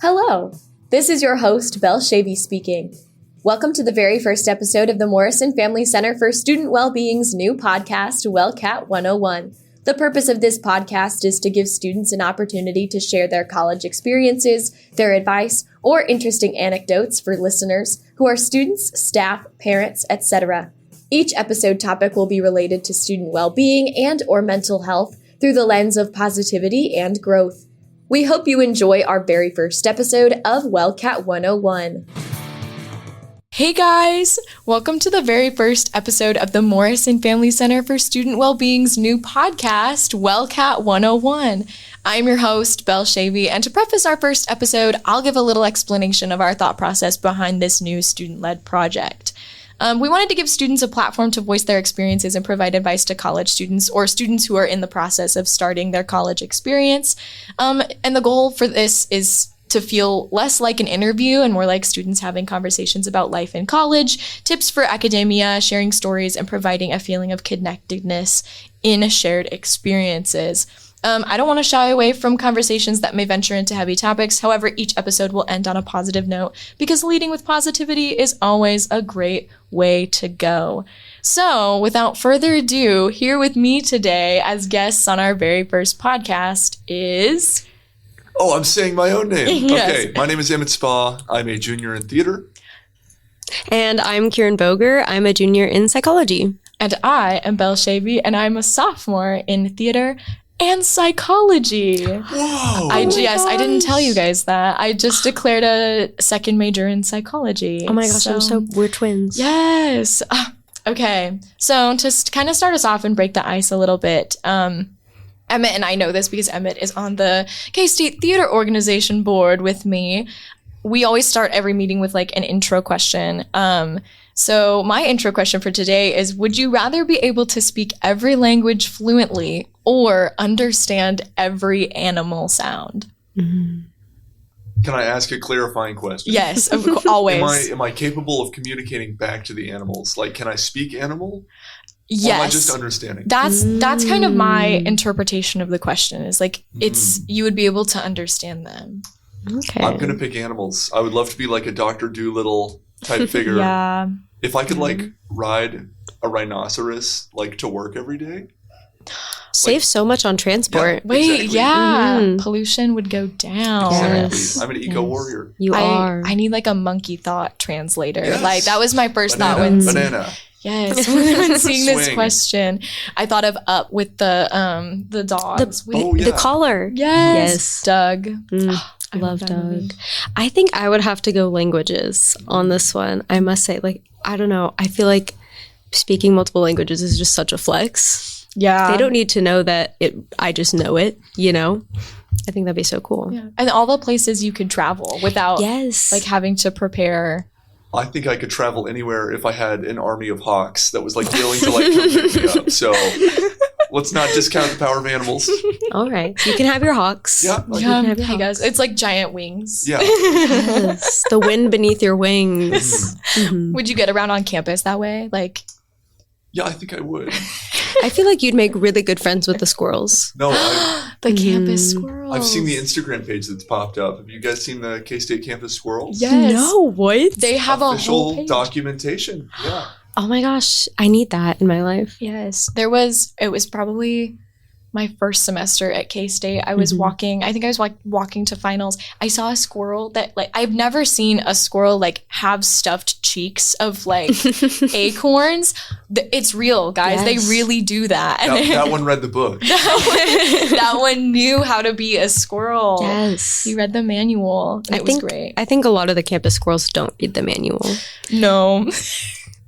Hello, this is your host, Belle Chavey speaking. Welcome to the very first episode of the Morrison Family Center for Student Wellbeing's new podcast, WellCAT 101. The purpose of this podcast is to give students an opportunity to share their college experiences, their advice, or interesting anecdotes for listeners who are students, staff, parents, etc. Each episode topic will be related to student well-being and or mental health through the lens of positivity and growth. We hope you enjoy our very first episode of WellCAT 101. Hey guys! Welcome to the very first episode of the Morrison Family Center for Student Wellbeing's new podcast, WellCAT 101. I'm your host, Belle Chavey, and to preface our first episode, I'll give a little explanation of our thought process behind this new student-led project. We wanted to give students a platform to voice their experiences and provide advice to college students or students who are in the process of starting their college experience. And the goal for this is to feel less like an interview and more like students having conversations about life in college, tips for academia, sharing stories, and providing a feeling of connectedness in shared experiences. I don't want to shy away from conversations that may venture into heavy topics. However, each episode will end on a positive note because leading with positivity is always a great way to go. So, without further ado, here with me today as guests on our very first podcast is... Oh, I'm saying my own name. Yes. Okay, my name is Emmett Spaw. I'm a junior in theater. And I'm Kieran Boeger. I'm a junior in psychology. And I am Belle Chavey, and I'm a sophomore in theater and psychology. Whoa! I didn't tell you guys that. I just declared a second major in psychology. Oh my gosh, we're twins. Yes. Okay. So to kind of start us off and break the ice a little bit, Emmett and I know this because Emmett is on the K-State Theater Organization board with me. We always start every meeting with like an intro question. So my intro question for today is, would you rather be able to speak every language fluently or understand every animal sound? Mm-hmm. Can I ask a clarifying question? Yes, always. Am I capable of communicating back to the animals? Like, can I speak animal? Yes. Or am I just understanding? That's kind of my interpretation of the question is like, it's, you would be able to understand them. Okay. I'm going to pick animals. I would love to be like a Dr. Dolittle type figure. Yeah. If I could like ride a rhinoceros like to work every day. Save so much on transport. Yeah. Wait, Exactly. yeah. Mhm. Pollution would go down. Exactly. Yes. I'm an eco warrior. You are. I need like a monkey thought translator. Yes. Like that was my first thought Banana. when Banana. yes, when seeing this Swing. question. I thought of Up with the dogs. The collar. Yes. Doug. I Love that Doug. movie. I think I would have to go languages on this one. I must say, like, I don't know. I feel like speaking multiple languages is just such a flex. Yeah. They don't need to know that I just know it, you know? I think that'd be so cool. Yeah. And all the places you could travel without Yes. like having to prepare. I think I could travel anywhere if I had an army of hawks that was like willing to like come pick me up. So let's not discount the power of animals. All right. You can have your hawks. Yeah. Yeah, have your hey guys, it's like giant wings. Yeah. Yes. The wind beneath your wings. Would you get around on campus that way? Like, Yeah, I think I would. I feel like you'd make really good friends with the squirrels. No, the campus squirrels. I've seen the Instagram page that's popped up. Have you guys seen the K-State campus squirrels? Yes. No, what? They have a whole Official page. documentation. Yeah. Oh my gosh, I need that in my life. Yes. It was probably my first semester at K-State. I was walking, I think I was like walking to finals. I saw a squirrel that like, I've never seen a squirrel like have stuffed cheeks of like acorns. It's real, guys. Yes. They really do that. That one read the book. That one knew how to be a squirrel. Yes. He read the manual. And it was great. I think a lot of the campus squirrels don't read the manual. No.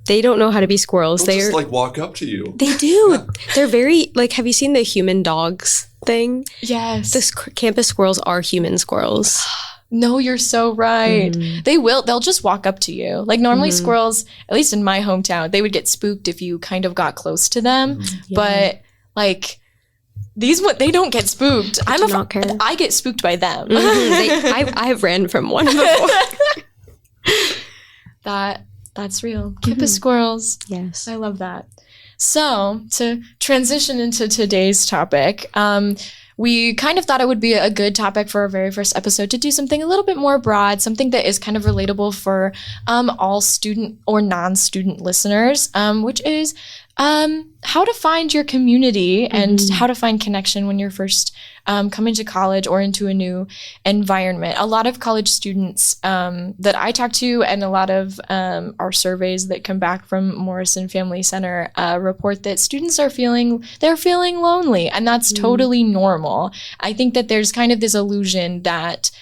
They don't know how to be squirrels. They'll They're just like walk up to you. They do. They're very like. Have you seen the human dogs thing? Yes. The campus squirrels are human squirrels. No, you're so right. They'll just walk up to you. Like normally squirrels, at least in my hometown, they would get spooked if you kind of got close to them. But like they don't get spooked. I do not care. I get spooked by them. I've ran from one before. That's real. Campus squirrels. Yes. I love that. So to transition into today's topic, we kind of thought it would be a good topic for our very first episode to do something a little bit more broad, something that is kind of relatable for all student or non-student listeners, which is how to find your community and how to find connection when you're first coming to college or into a new environment. A lot of college students that I talk to and a lot of our surveys that come back from Morrison Family Center report that students are feeling lonely, and that's totally normal. I think that there's kind of this illusion that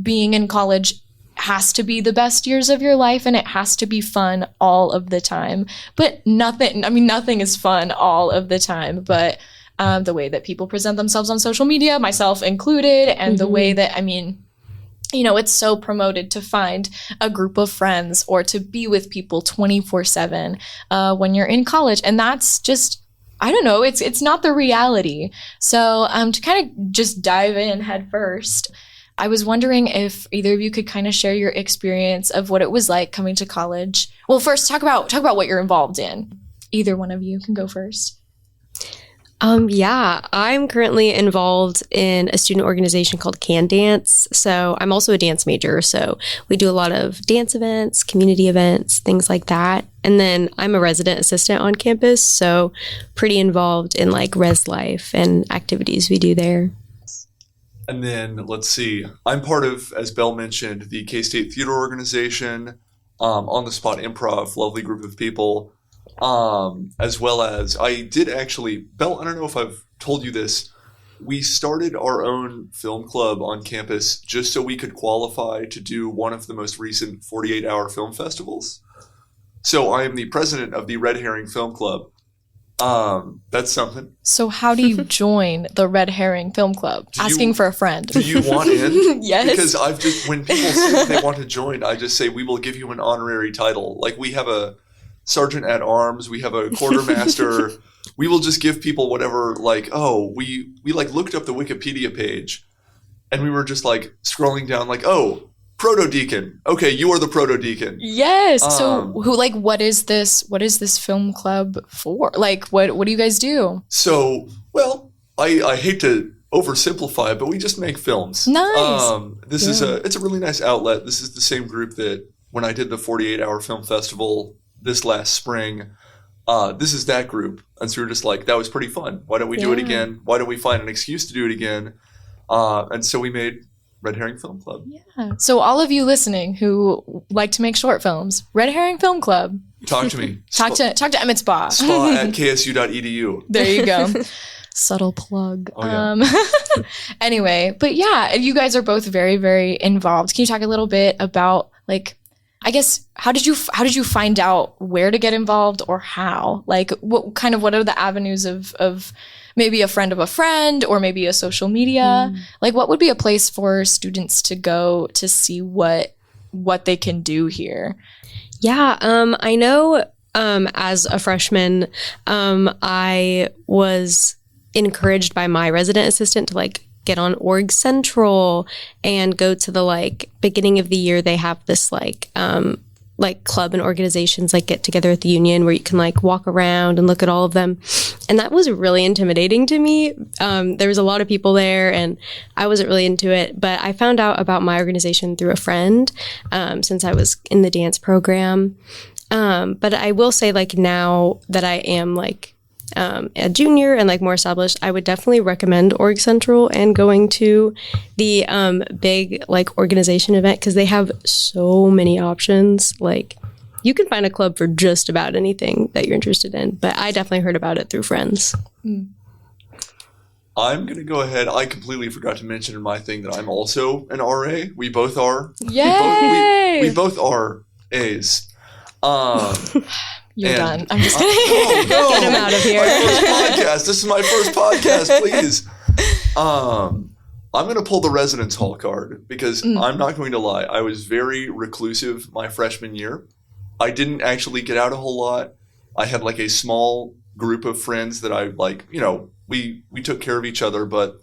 being in college has to be the best years of your life and it has to be fun all of the time. But nothing is fun all of the time. But the way that people present themselves on social media, myself included, and the way that, it's so promoted to find a group of friends or to be with people 24/7 when you're in college. And that's just, I don't know, it's not the reality. So to kind of just dive in head first, I was wondering if either of you could kind of share your experience of what it was like coming to college. Well, first, talk about what you're involved in. Either one of you can go first. Yeah, I'm currently involved in a student organization called Can Dance. So I'm also a dance major. So we do a lot of dance events, community events, things like that. And then I'm a resident assistant on campus. So pretty involved in like res life and activities we do there. And then, let's see, I'm part of, as Belle mentioned, the K-State Theater Organization, On the Spot Improv, lovely group of people, as well as, I did actually, Belle, I don't know if I've told you this, we started our own film club on campus just so we could qualify to do one of the most recent 48-hour film festivals. So I am the president of the Red Herring Film Club. That's something. So how do you join the Red Herring Film Club? Asking for a friend. Do you want in? Yes. Because when people say they want to join, I just say, we will give you an honorary title. Like, we have a sergeant at arms, we have a quartermaster. We will just give people whatever, like, we looked up the Wikipedia page and we were just like scrolling down like, proto-deacon. Okay, you are the proto-deacon. Yes. So what is this film club for? Like, what do you guys do? So, well, I hate to oversimplify, but we just make films. Nice. It's a really nice outlet. This is the same group that when I did the 48-hour film festival this last spring, this is that group. And so we're just like, that was pretty fun. Why don't we do it again? Why don't we find an excuse to do it again? And so we made Red Herring Film Club. Yeah. So all of you listening who like to make short films, Red Herring Film Club. Talk to me. Talk to Emmett Spaw. Spaw at ksu.edu. There you go. Subtle plug. Oh, yeah. Anyway, but yeah, you guys are both very, very involved. Can you talk a little bit about, like, I guess, how did you find out where to get involved or how? Like, what are the avenues of maybe a friend of a friend or maybe a social media? Like, what would be a place for students to go to see what they can do here? Yeah, I know as a freshman, I was encouraged by my resident assistant to like get on Orgcentral and go to the beginning of the year. They have this club and organizations get together at the union where you can walk around and look at all of them. And that was really intimidating to me. There was a lot of people there and I wasn't really into it, but I found out about my organization through a friend, since I was in the dance program. But I will say now that I am a junior and more established, I would definitely recommend Orgcentral and going to the big organization event because they have so many options. You can find a club for just about anything that you're interested in, but I definitely heard about it through friends. I'm going to go ahead. I completely forgot to mention in my thing that I'm also an RA. We both are. Yay! We both are A's. You're done. I'm just kidding. No. Get him out of here. My first podcast. This is my first podcast, please. I'm going to pull the residence hall card because I'm not going to lie. I was very reclusive my freshman year. I didn't actually get out a whole lot. I had a small group of friends that I we took care of each other, but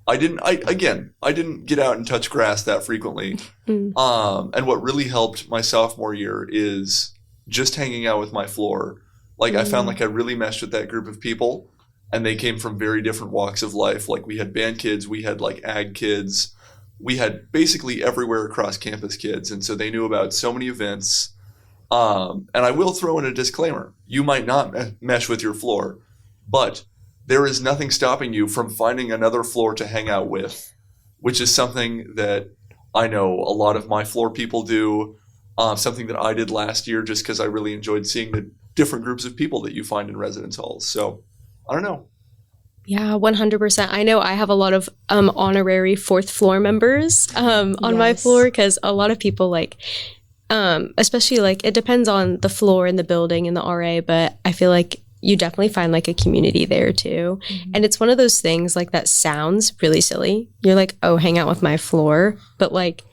I didn't get out and touch grass that frequently. And what really helped my sophomore year is just hanging out with my floor. I found I really meshed with that group of people. and they came from very different walks of life. Like we had band kids, we had like ag kids, we had basically everywhere across campus kids. And so they knew about so many events. And I will throw in a disclaimer. You might not mesh with your floor, but there is nothing stopping you from finding another floor to hang out with, which is something that I know a lot of my floor people do, something that I did last year just because I really enjoyed seeing the different groups of people that you find in residence halls. So I don't know. Yeah, 100%. I know I have a lot of honorary fourth floor members on my floor because a lot of people like, especially like it depends on the floor and the building and the RA, but I feel like you definitely find like a community there too. Mm-hmm. And it's one of those things like that sounds really silly. You're like, oh, hang out with my floor. But like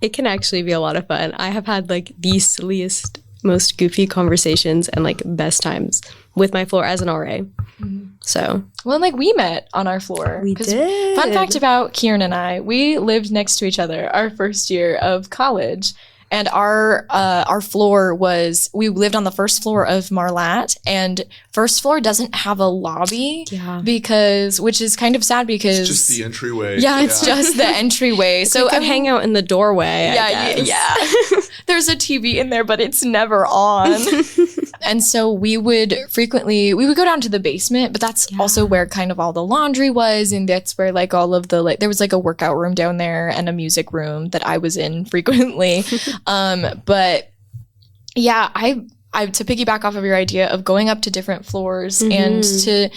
it can actually be a lot of fun. I have had like the silliest, most goofy conversations and like best times with my floor as an RA. Mm-hmm. So, well, like we met on our floor. We did. Fun fact about Kieran and I, we lived next to each other our first year of college. And our floor was, we lived on the first floor of Marlatt, and first floor doesn't have a lobby which is kind of sad because it's just the entryway. Yeah, it's just the entryway. So you could hang out in the doorway. Yeah. There's a TV in there, but it's never on. And so we would go down to the basement, but that's also where kind of all the laundry was. And that's where like all of the, like, there was like a workout room down there and a music room that I was in frequently. But yeah, I to piggyback off of your idea of going up to different floors and to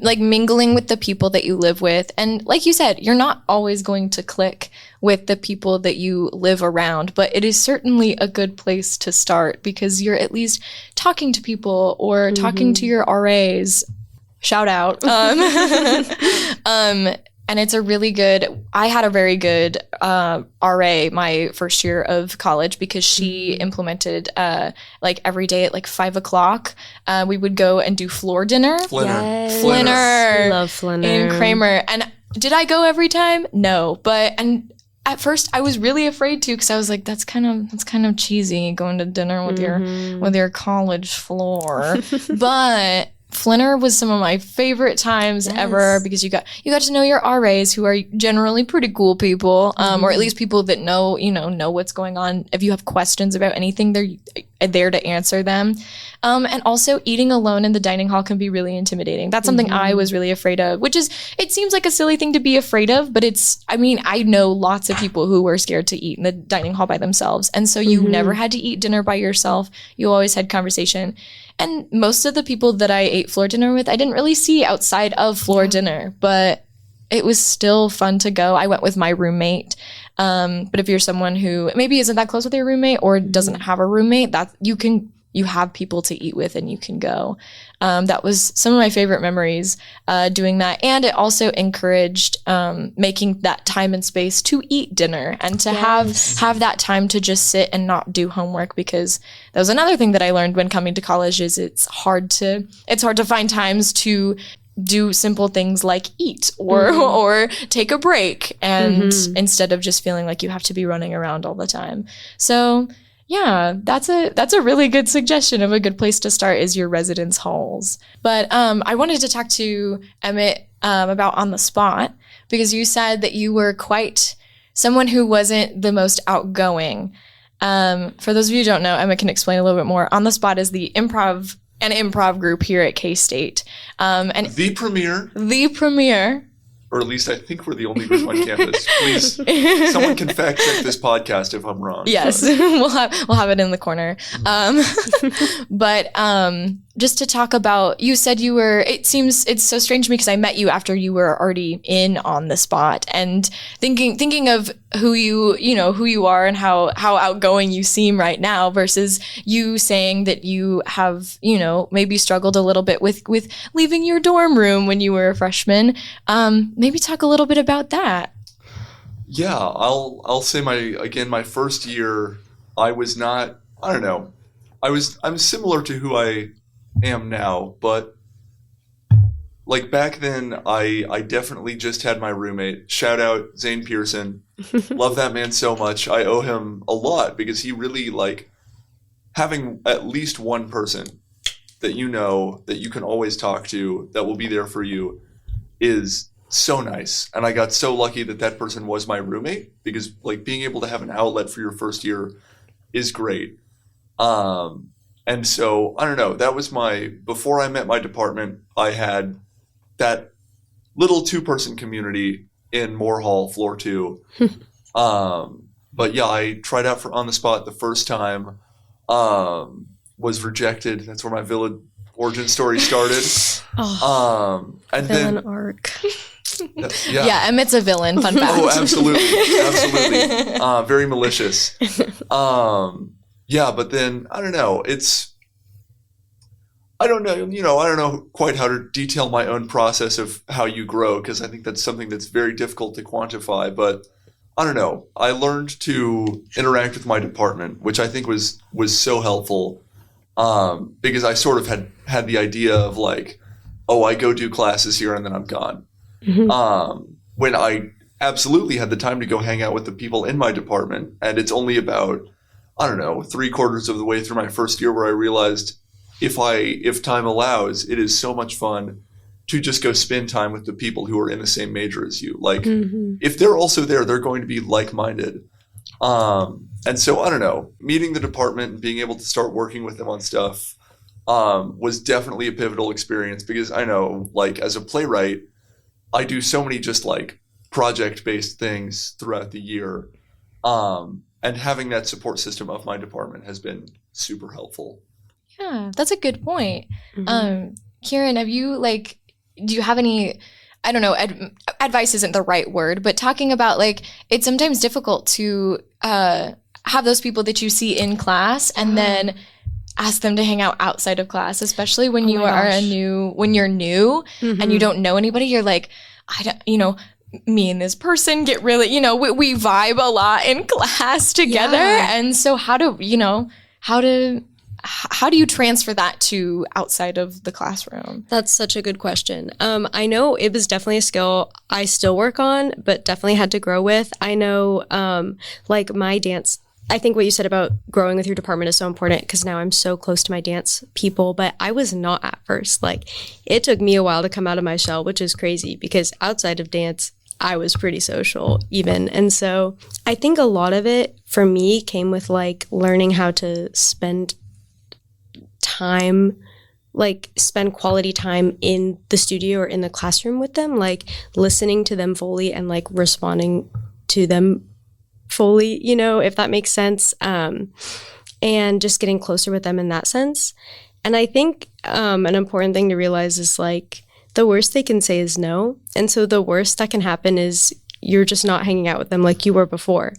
like mingling with the people that you live with. And like you said, you're not always going to click with the people that you live around, but it is certainly a good place to start because you're at least talking to people or talking to your RAs. Shout out. And it's a really good, I had a very good RA my first year of college because she implemented like every day at like 5:00, we would go and do floor dinner. Flinner. Love Flinner. In Kramer. And did I go every time? No. And at first I was really afraid to because I was like, that's kind of cheesy going to dinner with your college floor. But Flinner was some of my favorite times ever because you got to know your RAs who are generally pretty cool people, or at least people that know what's going on. If you have questions about anything, they're there to answer them. And also eating alone in the dining hall can be really intimidating. That's something I was really afraid of, it seems like a silly thing to be afraid of, but I know lots of people who were scared to eat in the dining hall by themselves. And so you never had to eat dinner by yourself. You always had conversation. And most of the people that I ate floor dinner with, I didn't really see outside of floor dinner, but it was still fun to go. I went with my roommate. But if you're someone who maybe isn't that close with your roommate or doesn't have a roommate, you have people to eat with and you can go. That was some of my favorite memories doing that. And it also encouraged making that time and space to eat dinner and to have that time to just sit and not do homework, because that was another thing that I learned when coming to college is it's hard to find times to do simple things like eat or take a break, and instead of just feeling like you have to be running around all the time. So yeah, that's a really good suggestion of a good place to start is your residence halls. But I wanted to talk to Emmett about on the spot, because you said that you were quite someone who wasn't the most outgoing. For those of you who don't know, Emmett can explain a little bit more. On the Spot is the improv group here at K-State. And the premier. Or at least I think we're the only group on campus. Please, someone can fact check this podcast if I'm wrong. Yes, we'll have it in the corner. But just to talk about, you said you were, it's so strange to me because I met you after you were already in On the Spot, and thinking of who you are and how outgoing you seem right now versus you saying that you have, maybe struggled a little bit with leaving your dorm room when you were a freshman. Maybe talk a little bit about that. Yeah, I'll say my first year, I was not, I don't know. I'm similar to who I am now, but like back then I definitely just had my roommate. Shout out Zane Pearson. Love that man so much. I owe him a lot because he really, like, having at least one person that you know that you can always talk to, that will be there for you, is so nice. And I got so lucky that that person was my roommate, because like being able to have an outlet for your first year is great. And so I don't know, that was before I met my department, I had that little 2-person community in Moore Hall, floor 2. But yeah, I tried out for On the Spot the first time, was rejected. That's where my villain origin story started. And villain then arc. Yeah, Emmett's a villain. Fun fact. Oh, absolutely. Very malicious. Yeah, but then I don't know. I don't know quite how to detail my own process of how you grow, because I think that's something that's very difficult to quantify. But I don't know. I learned to interact with my department, which I think was so helpful, because I sort of had the idea of like, oh, I go do classes here and then I'm gone. When I absolutely had the time to go hang out with the people in my department, and it's only about, I don't know, 3/4 of the way through my first year where I realized if time allows, it is so much fun to just go spend time with the people who are in the same major as you. Like, if they're also there, they're going to be like-minded. And so, I don't know, meeting the department and being able to start working with them on stuff was definitely a pivotal experience, because I know, like, as a playwright, I do so many just, like, project-based things throughout the year. And having that support system of my department has been super helpful. Yeah, that's a good point. Kieran, do you have any, I don't know, advice isn't the right word, but talking about like, it's sometimes difficult to have those people that you see in class and then ask them to hang out outside of class, especially when when you're new and you don't know anybody. You're like, me and this person get really, we vibe a lot in class together. Yeah. And so how do you transfer that to outside of the classroom? That's such a good question. I know it was definitely a skill I still work on, but definitely had to grow with. I know, like my dance, I think what you said about growing with your department is so important, because now I'm so close to my dance people, but I was not at first. Like, it took me a while to come out of my shell, which is crazy, because outside of dance, I was pretty social even. And so I think a lot of it for me came with like learning how to spend quality time in the studio or in the classroom with them, like listening to them fully and like responding to them fully, if that makes sense. And just getting closer with them in that sense. And I think an important thing to realize is like the worst they can say is no. And so the worst that can happen is you're just not hanging out with them like you were before.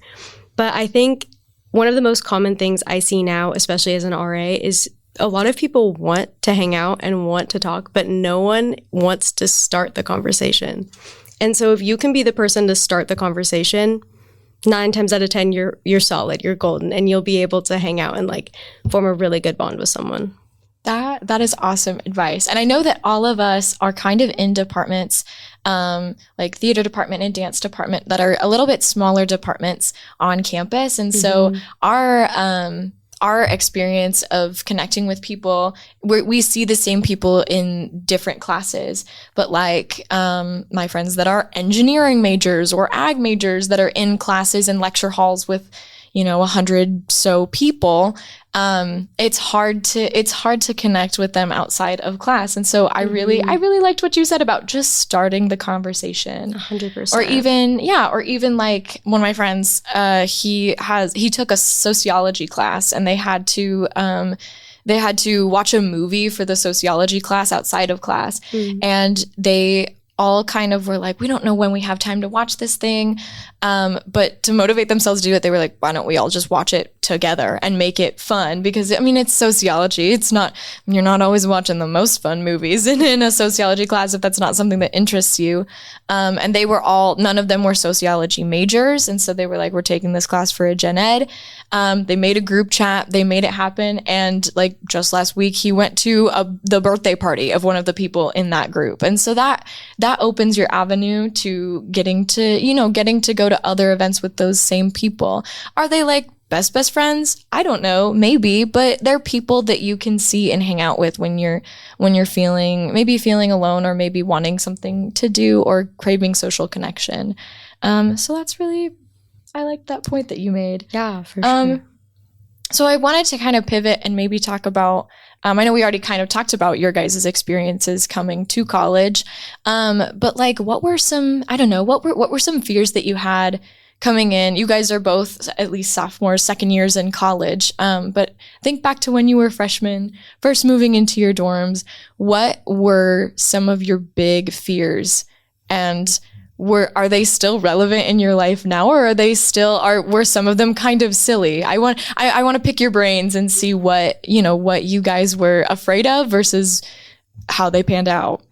But I think one of the most common things I see now, especially as an RA, is a lot of people want to hang out and want to talk, but no one wants to start the conversation. And so if you can be the person to start the conversation, 9 times out of 10, you're solid, you're golden, and you'll be able to hang out and like form a really good bond with someone. That is awesome advice. And I know that all of us are kind of in departments, like theater department and dance department, that are a little bit smaller departments on campus. And so our experience of connecting with people, we see the same people in different classes, but like my friends that are engineering majors or ag majors that are in classes and lecture halls with 100 so people, it's hard to connect with them outside of class. And so I really liked what you said about just starting the conversation. 100%. Or even like one of my friends, he took a sociology class, and they had to watch a movie for the sociology class outside of class. And they all kind of were like, we don't know when we have time to watch this thing. But to motivate themselves to do it, they were like, why don't we all just watch it together and make it fun? Because it's sociology. You're not always watching the most fun movies in a sociology class if that's not something that interests you. And none of them were sociology majors. And so they were like, we're taking this class for a gen ed. They made a group chat, they made it happen. And like just last week, he went to the birthday party of one of the people in that group. And so that opens your avenue to getting to go to other events with those same people. Are they like best friends? I don't know, maybe, but they're people that you can see and hang out with when you're feeling alone, or maybe wanting something to do or craving social connection. So that's really, I like that point that you made. Yeah, for sure. So I wanted to kind of pivot and maybe talk about, I know we already kind of talked about your guys' experiences coming to college, but like, what were some fears that you had coming in? You guys are both at least sophomores, second years in college, but think back to when you were freshmen, first moving into your dorms. What were some of your big fears, and are they still relevant in your life now, or were some of them kind of silly? I want to pick your brains and see what you guys were afraid of versus how they panned out.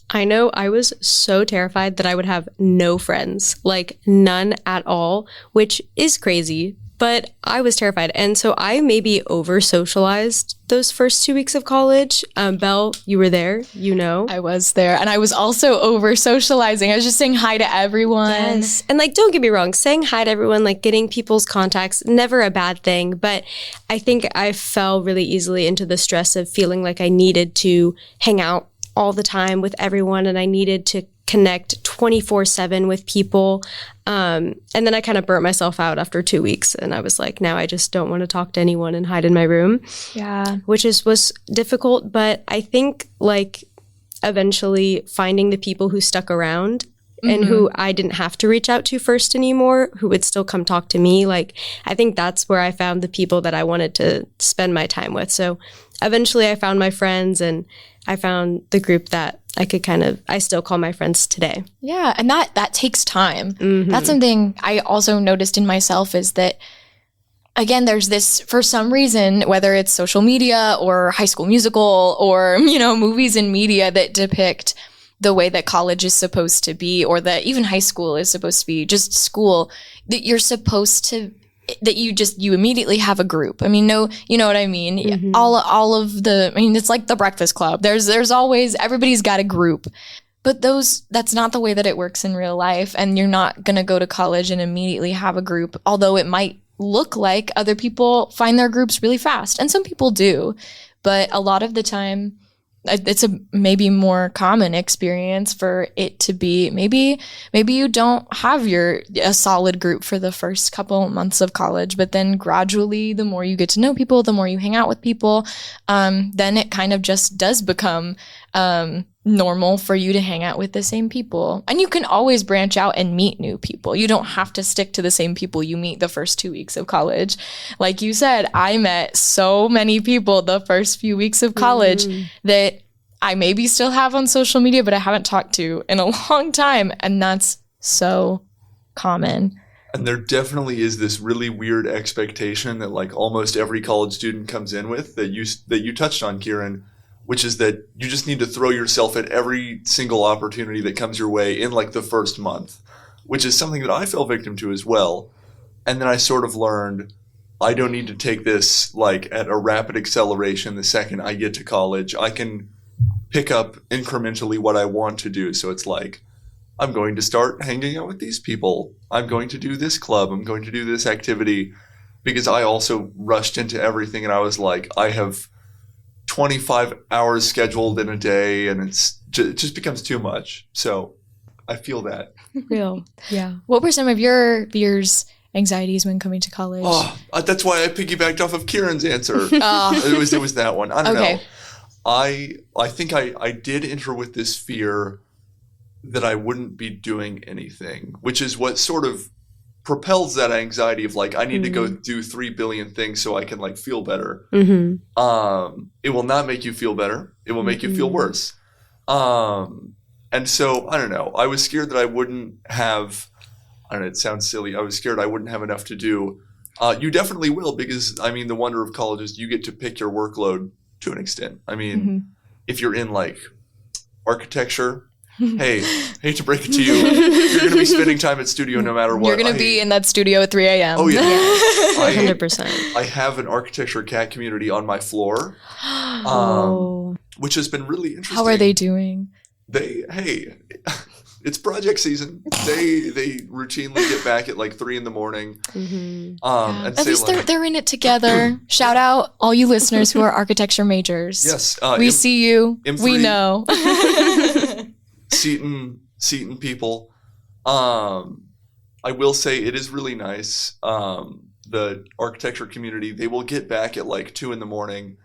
I know I was so terrified that I would have no friends, like none at all, which is crazy, but I was terrified. And so I maybe over-socialized those first 2 weeks of college. Belle, you were there, I was there, and I was also over-socializing. I was just saying hi to everyone. Yes. And like, don't get me wrong, saying hi to everyone, like getting people's contacts, never a bad thing. But I think I fell really easily into the stress of feeling like I needed to hang out all the time with everyone, and I needed to connect 24/7 with people. And then I kind of burnt myself out after 2 weeks, and I was like, now I just don't want to talk to anyone and hide in my room. Yeah. Which was difficult, but I think like eventually finding the people who stuck around and who I didn't have to reach out to first anymore, who would still come talk to me. Like, I think that's where I found the people that I wanted to spend my time with. So eventually I found my friends, and I found the group that I still call my friends today. Yeah. And that takes time. Mm-hmm. That's something I also noticed in myself, is that, again, there's this, for some reason, whether it's social media or High School Musical or, movies and media that depict the way that college is supposed to be, or that even high school is supposed to be, just school, that you're supposed to, that you immediately have a group. I mean, no, you know what I mean? Mm-hmm. All of it's like the Breakfast Club. There's always, everybody's got a group. But that's not the way that it works in real life. And you're not going to go to college and immediately have a group, although it might look like other people find their groups really fast. And some people do. But a lot of the time, it's a maybe more common experience for it to be maybe you don't have a solid group for the first couple months of college, but then gradually, the more you get to know people, the more you hang out with people, then it kind of just does become normal for you to hang out with the same people. And you can always branch out and meet new people. You don't have to stick to the same people you meet the first 2 weeks of college. Like you said, I met so many people the first few weeks of college that I maybe still have on social media, but I haven't talked to in a long time. And that's so common. And there definitely is this really weird expectation that like almost every college student comes in with, that you touched on, Kieran, which is that you just need to throw yourself at every single opportunity that comes your way in like the first month, which is something that I fell victim to as well. And then I sort of learned I don't need to take this like at a rapid acceleration the second I get to college. I can pick up incrementally what I want to do. So it's like, I'm going to start hanging out with these people. I'm going to do this club. I'm going to do this activity, because I also rushed into everything, and I was like, I have 25 hours scheduled in a day, and it just becomes too much. So I feel that. Real. Yeah. What were some of your fears, anxieties when coming to college? Oh, that's why I piggybacked off of Kieran's answer. It was that one. I don't know. I think I did enter with this fear that I wouldn't be doing anything, which is what sort of propels that anxiety of like, I need to go do 3 billion things so I can like feel better. Mm-hmm. It will not make you feel better. It will make you feel worse. And so, I don't know. I was scared that I wouldn't have, I don't know, it sounds silly. I was scared I wouldn't have enough to do. You definitely will, because I mean, the wonder of college is you get to pick your workload to an extent. I mean, if you're in like architecture, hey, hate to break it to you, you're going to be spending time at studio no matter what. You're going to be in that studio at 3 a.m. Oh, yeah. 100%. I have an architecture cat community on my floor, which has been really interesting. How are they doing? it's project season. They routinely get back at like 3 a.m. And At say least like, they're in it together. Shout out all you listeners who are architecture majors. yes, We see you. M3. We know. Seton people. I will say it is really nice. The architecture community, they will get back at like 2 a.m.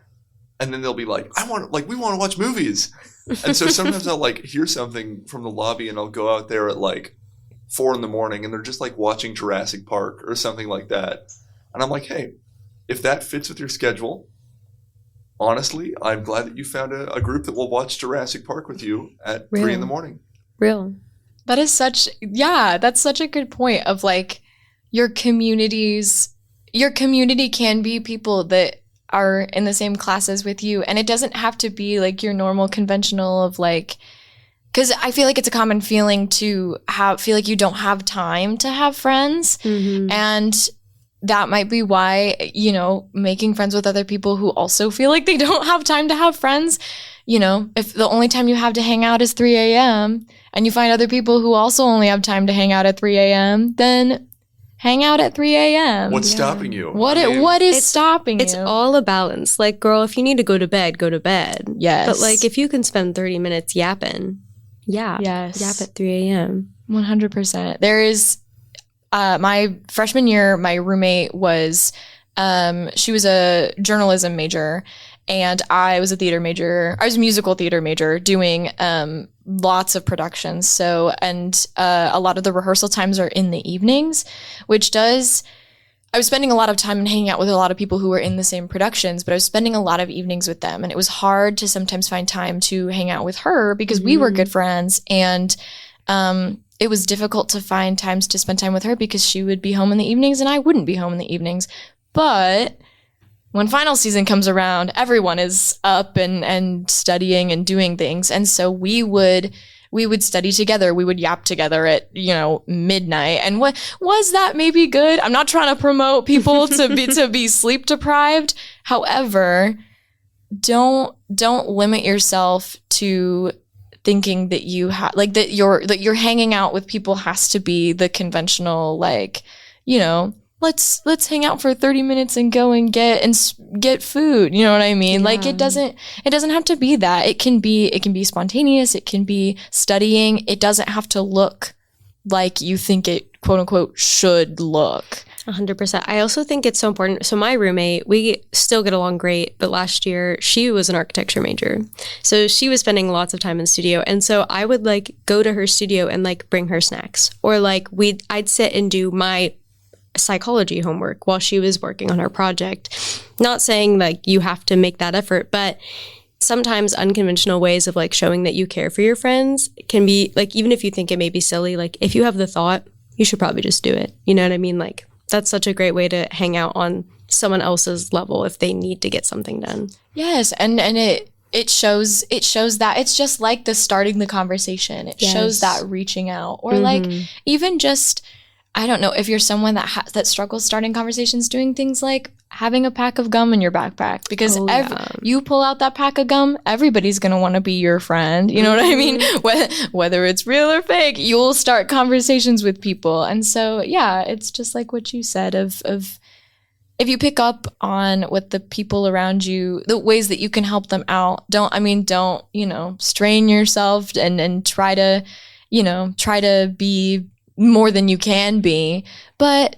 and then they'll be like, we want to watch movies. And so sometimes I'll like hear something from the lobby and I'll go out there at like 4 a.m. and they're just like watching Jurassic Park or something like that. And I'm like, hey, if that fits with your schedule, honestly, I'm glad that you found a group that will watch Jurassic Park with you at 3 a.m. Real. That's such a good point of like your community can be people that are in the same classes with you. And it doesn't have to be like your normal conventional of like, because I feel like it's a common feeling to feel like you don't have time to have friends. Mm-hmm. And that might be why, making friends with other people who also feel like they don't have time to have friends, if the only time you have to hang out is 3 a.m. and you find other people who also only have time to hang out at 3 a.m., then hang out at 3 a.m. What's stopping you? What is stopping you? It's all a balance. Like, girl, if you need to go to bed, go to bed. Yes. But like, if you can spend 30 minutes yapping, yap at 3 a.m. 100%. There is, my freshman year, my roommate was, she was a journalism major and I was a theater major. I was a musical theater major doing lots of productions. So, and a lot of the rehearsal times are in the evenings, I was spending a lot of time and hanging out with a lot of people who were in the same productions, but I was spending a lot of evenings with them. And it was hard to sometimes find time to hang out with her because we were good friends. And it was difficult to find times to spend time with her because she would be home in the evenings and I wouldn't be home in the evenings. But when final season comes around, everyone is up and studying and doing things. And so we would study together. We would yap together at, midnight. And what was that maybe good? I'm not trying to promote people to be sleep deprived. However, don't limit yourself to thinking that that you're hanging out with people has to be the conventional, let's hang out for 30 minutes and go and get food. You know what I mean? Yeah. Like it doesn't have to be that. It can be spontaneous. It can be studying. It doesn't have to look like you think it quote unquote should look. 100%. I also think it's so important. So my roommate, we still get along great, but last year she was an architecture major. So she was spending lots of time in the studio. And so I would go to her studio and bring her snacks, or I'd sit and do my psychology homework while she was working on her project. Not saying you have to make that effort, but sometimes unconventional ways of showing that you care for your friends can be even if you think it may be silly, if you have the thought, you should probably just do it. You know what I mean? That's such a great way to hang out on someone else's level if they need to get something done. Yes, and it shows that it's just like the starting the conversation. It shows that reaching out, or even just, I don't know, if you're someone that struggles starting conversations, doing things like having a pack of gum in your backpack, because you pull out that pack of gum, everybody's going to want to be your friend. You know what I mean? Whether it's real or fake, you'll start conversations with people. And so, it's just like what you said of if you pick up on what the people around you, the ways that you can help them out, don't strain yourself and try to be more than you can be, but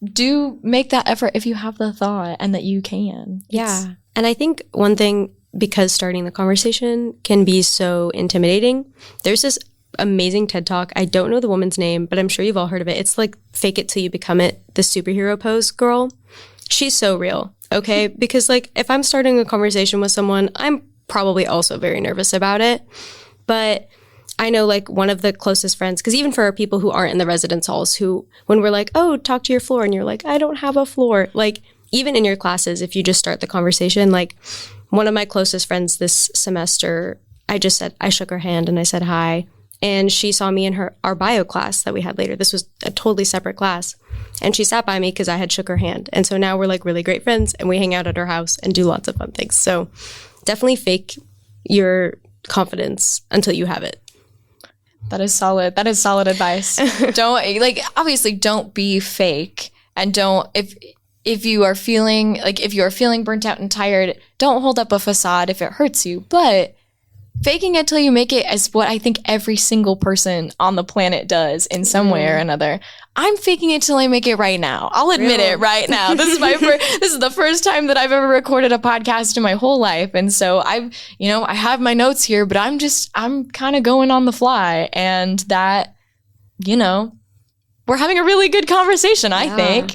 do make that effort if you have the thought and that you can. Yeah. And I think one thing, because starting the conversation can be so intimidating, there's this amazing TED Talk. I don't know the woman's name, but I'm sure you've all heard of it. It's fake it till you become it, the superhero pose girl. She's so real. Okay. Because if I'm starting a conversation with someone, I'm probably also very nervous about it. But I know one of the closest friends, because even for our people who aren't in the residence halls, who when we're oh, talk to your floor, and you're I don't have a floor. Even in your classes, if you just start the conversation, one of my closest friends this semester, I shook her hand and I said hi. And she saw me in our bio class that we had later. This was a totally separate class. And she sat by me because I had shook her hand. And so now we're really great friends, and we hang out at her house and do lots of fun things. So definitely fake your confidence until you have it. That is solid. That is solid advice. Obviously don't be fake, and if you are feeling burnt out and tired, don't hold up a facade if it hurts you, but faking it till you make it is what I think every single person on the planet does in some way or another. I'm faking it till I make it right now. I'll admit it right now. This is the first time that I've ever recorded a podcast in my whole life. And so I have my notes here, but I'm kind of going on the fly, and that, we're having a really good conversation, I think.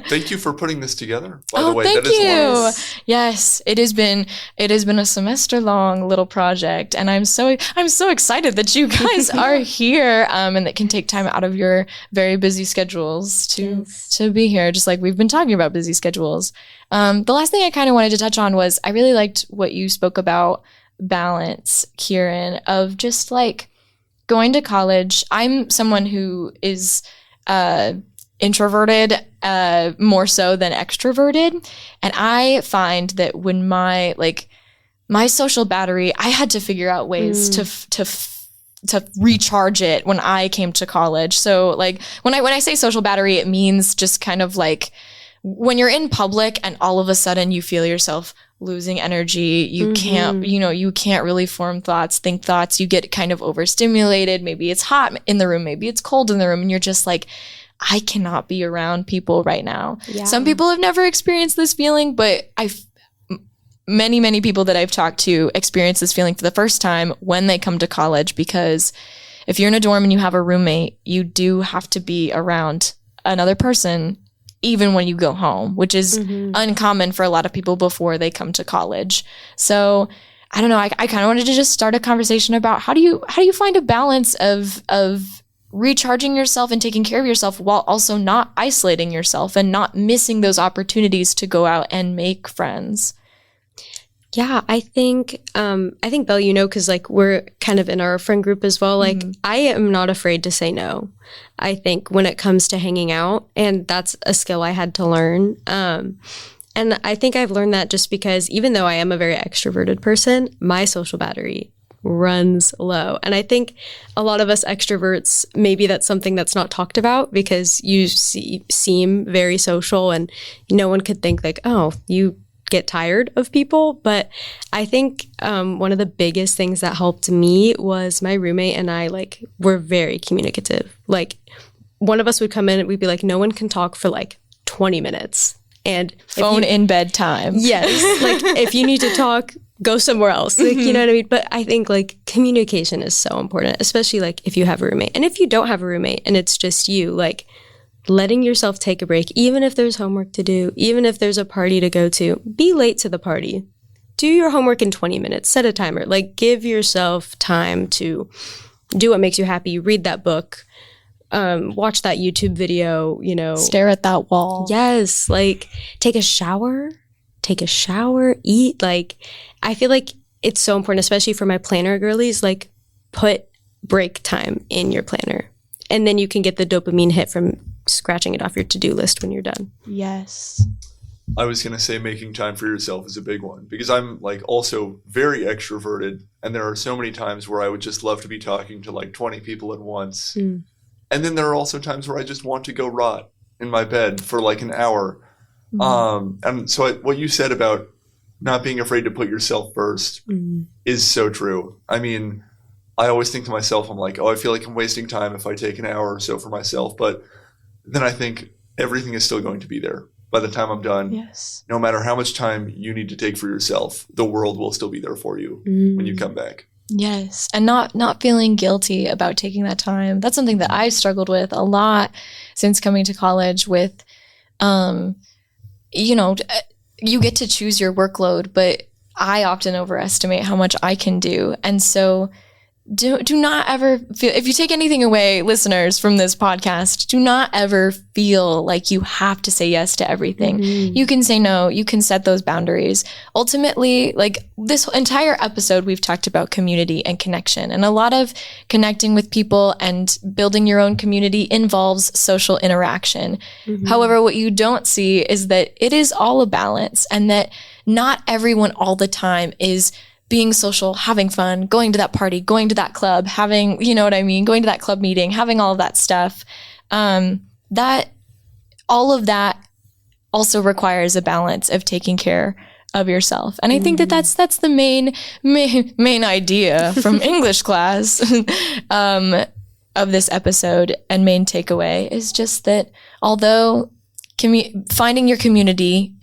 Thank you for putting this together, by the way. Thank you. Yes, it has been a semester-long little project, and I'm so excited that you guys are here, and that can take time out of your very busy schedules to be here, just like we've been talking about busy schedules. The last thing I kind of wanted to touch on was I really liked what you spoke about balance, Kieran, of just like going to college. I'm someone who is introverted more so than extroverted, and I find that when my social battery, I had to figure out ways to recharge it when I came to college. So like when I say social battery, it means just kind of like when you're in public and all of a sudden you feel yourself losing energy, you can't really think thoughts, you get kind of overstimulated. Maybe it's hot in the room, maybe it's cold in the room, and you're just like, I cannot be around people right now. Yeah. Some people have never experienced this feeling, but many people that I've talked to experience this feeling for the first time when they come to college, because if you're in a dorm and you have a roommate, you do have to be around another person even when you go home, which is uncommon for a lot of people before they come to college. So I don't know. I kind of wanted to just start a conversation about how do you find a balance of recharging yourself and taking care of yourself while also not isolating yourself and not missing those opportunities to go out and make friends. Yeah, I think Belle, because like we're kind of in our friend group as well. Like I am not afraid to say no. I think when it comes to hanging out, and that's a skill I had to learn. And I think I've learned that just because even though I am a very extroverted person, my social battery runs low. And I think a lot of us extroverts, maybe that's something that's not talked about because you seem very social and no one could think like, oh, you get tired of people. But I think one of the biggest things that helped me was my roommate and I were very communicative. Like one of us would come in and we'd be like, no one can talk for 20 minutes. And phone in bed time. Yes. If you need to talk, go somewhere else. You know what I mean? But I think communication is so important, especially if you have a roommate. And if you don't have a roommate and it's just you, letting yourself take a break, even if there's homework to do, even if there's a party to go to, be late to the party. Do your homework in 20 minutes, set a timer, give yourself time to do what makes you happy, read that book, watch that YouTube video, stare at that wall. Yes. Take a shower, eat. I feel like it's so important, especially for my planner girlies, put break time in your planner. And then you can get the dopamine hit from scratching it off your to-do list when you're done. Yes. I was going to say making time for yourself is a big one because I'm also very extroverted. And there are so many times where I would just love to be talking to 20 people at once. And then there are also times where I just want to go rot in my bed for an hour. And so what you said about not being afraid to put yourself first is so true. I mean, I always think to myself, I'm like, oh, I feel like I'm wasting time if I take an hour or so for myself. But then I think everything is still going to be there by the time I'm done. Yes. No matter how much time you need to take for yourself, the world will still be there for you when you come back. Yes. And not feeling guilty about taking that time. That's something that I've struggled with a lot since coming to college with, you get to choose your workload, but I often overestimate how much I can do. And so do not ever feel, if you take anything away, listeners, from this podcast, do not ever feel like you have to say yes to everything. You can say no. You can set those boundaries. Ultimately, this entire episode, we've talked about community and connection, and a lot of connecting with people and building your own community involves social interaction. However, what you don't see is that it is all a balance and that not everyone all the time is being social, having fun, going to that party, going to that club, having, you know what I mean, going to that club meeting, having all of that stuff, that all of that also requires a balance of taking care of yourself. And I think that that's the main idea from English class of this episode, and main takeaway is just that although finding your community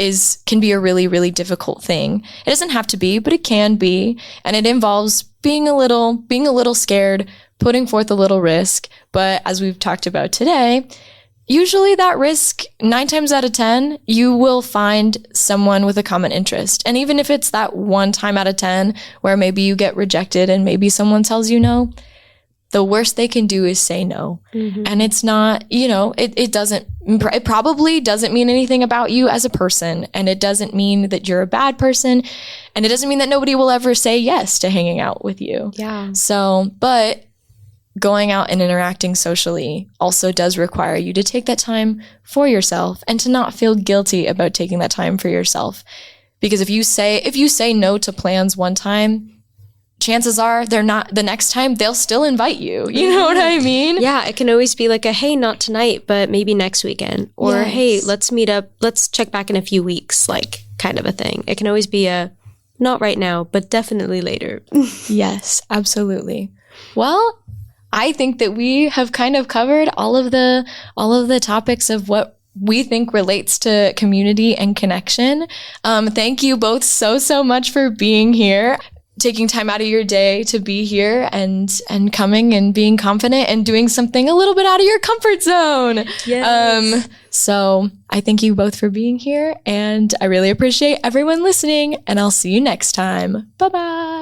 can be a really, really difficult thing. It doesn't have to be, but it can be. And it involves being a little scared, putting forth a little risk. But as we've talked about today, usually that risk, 9 times out of 10, you will find someone with a common interest. And even if it's that 1 time out of 10 where maybe you get rejected and maybe someone tells you no, the worst they can do is say no. Mm-hmm. And it's not, it probably doesn't mean anything about you as a person. And it doesn't mean that you're a bad person. And it doesn't mean that nobody will ever say yes to hanging out with you. Yeah. So, but going out and interacting socially also does require you to take that time for yourself and to not feel guilty about taking that time for yourself. Because if you say no to plans one time, chances are the next time they'll still invite you. You know what I mean? Yeah, it can always be like a, hey, not tonight, but maybe next weekend. Or, yes, hey, let's meet up. Let's check back in a few weeks, like kind of a thing. It can always be a, not right now, but definitely later. Yes, absolutely. Well, I think that we have kind of covered all of the topics of what we think relates to community and connection. Thank you both so much for being here, taking time out of your day to be here and coming and being confident and doing something a little bit out of your comfort zone. Yes. So I thank you both for being here, and I really appreciate everyone listening, and I'll see you next time. Bye-bye.